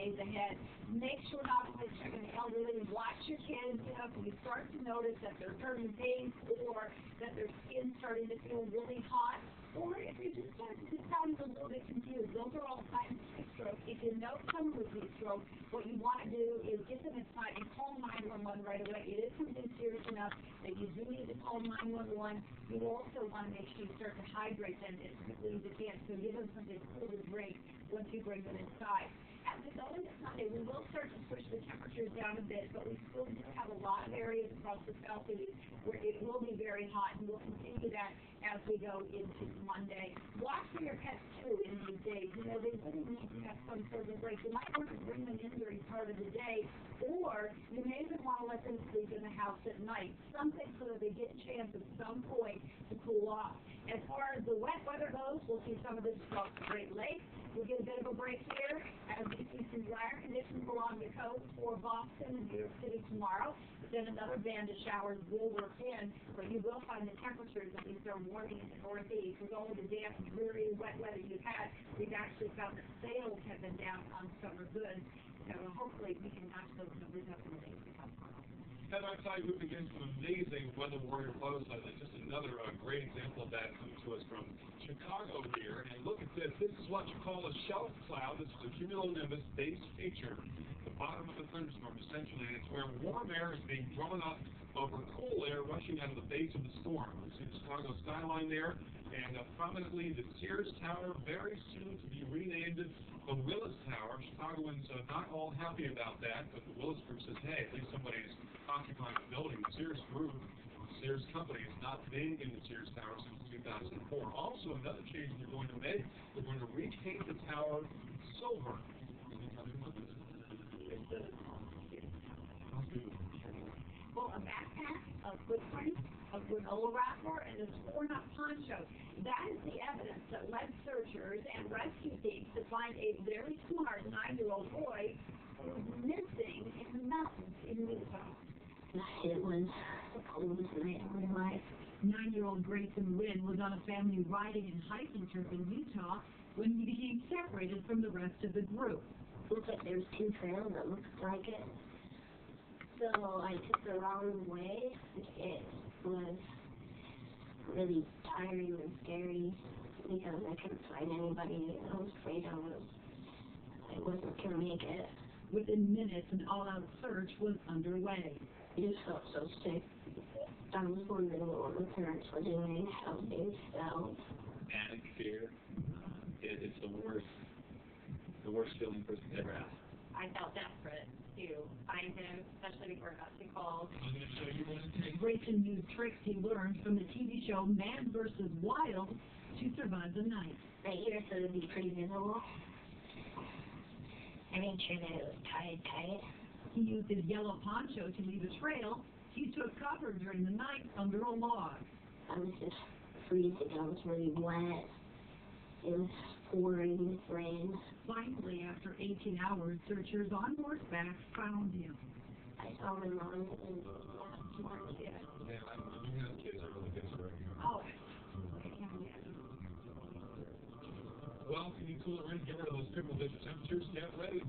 days ahead. Make sure not to miss checking the elderly. Watch your kids. You know, if you start to notice that they're turning pink or that their skin's starting to feel really hot, or if you just start to sound a little bit confused, those are all signs of heat stroke. If you know someone with heat stroke, what you want to do is get them inside and call 911 right away. It is something serious enough that you do need to call 911. You also want to make sure you start to hydrate them as quickly as you can. So give them something cool to drink once you bring them inside. As we go into Sunday, we will start to push the temperatures down a bit, but we still do have a lot of areas across the southeast where it will be very hot, and we'll continue that as we go into Monday. Watch for your pets, too, in these days. You know, they really need to have some sort of break. You might want to bring them in during part of the day, or you may even want to let them sleep in the house at night, something so that they get a chance at some point to cool off. As far as the wet weather goes, we'll see some of this across the Great Lakes. We'll get a bit of a break here as we see some drier conditions along the coast for Boston and New York City tomorrow. But then another band of showers will work in, but you will find the temperatures, at least they're warming in the Northeast. With all the damp, dreary, wet weather you've had, we've actually found that sales have been down on summer goods. So hopefully we can notch those numbers up in the days to come. And I tell you, we begin some amazing weather warrior photos. Just another great example of that coming to us from Chicago here. And look at this. This is what you call a shelf cloud. This is a cumulonimbus base feature, the bottom of the thunderstorm, essentially. And it's where warm air is being drawn up over cool air rushing out of the base of the storm. You see the Chicago skyline there. And prominently, the Sears Tower, very soon to be renamed the Willis Tower. Chicagoans are not all happy about that, but the Willis Group says, hey, at least somebody's occupying the building. The Sears Group, the Sears Company, has not been in the Sears Tower since 2004. Also, another change they're going to make, they're going to repaint the tower silver. Well, a backpack, a footprint, a granola wrapper, and a torn-up poncho. That is the evidence that led searchers and rescue teams to find a very smart 9-year-old boy who was missing in the mountains in Utah. It was the coldest night of my life. 9-year-old Grayson Wynn was on a family riding and hiking trip in Utah when he became separated from the rest of the group. It looked like there was 2 trails that looked like it. So I took the wrong way. It was really tiring and scary because I couldn't find anybody. I was afraid I wasn't going to make it. Within minutes, an all-out search was underway. I just felt so sick. I was wondering what my parents were doing, how they felt. Panic, fear. It's the worst feeling a person could ever have. I felt desperate to find him, especially before it got too cold. I'm going to show you what it takes. Grayson used tricks he learned from the TV show Man vs. Wild to survive the night. My ears would be pretty visible. I made sure that it was tied tight. He used his yellow poncho to leave a trail. He took cover during the night under a log. I was just freezing. I was really wet. It was pouring with rain. Finally, after 18 hours, searchers on horseback found him. I saw my mom and Yeah, you have kids are really good for you. Oh. Well, can you cool it in, get rid of those triple-digit temperatures, get ready.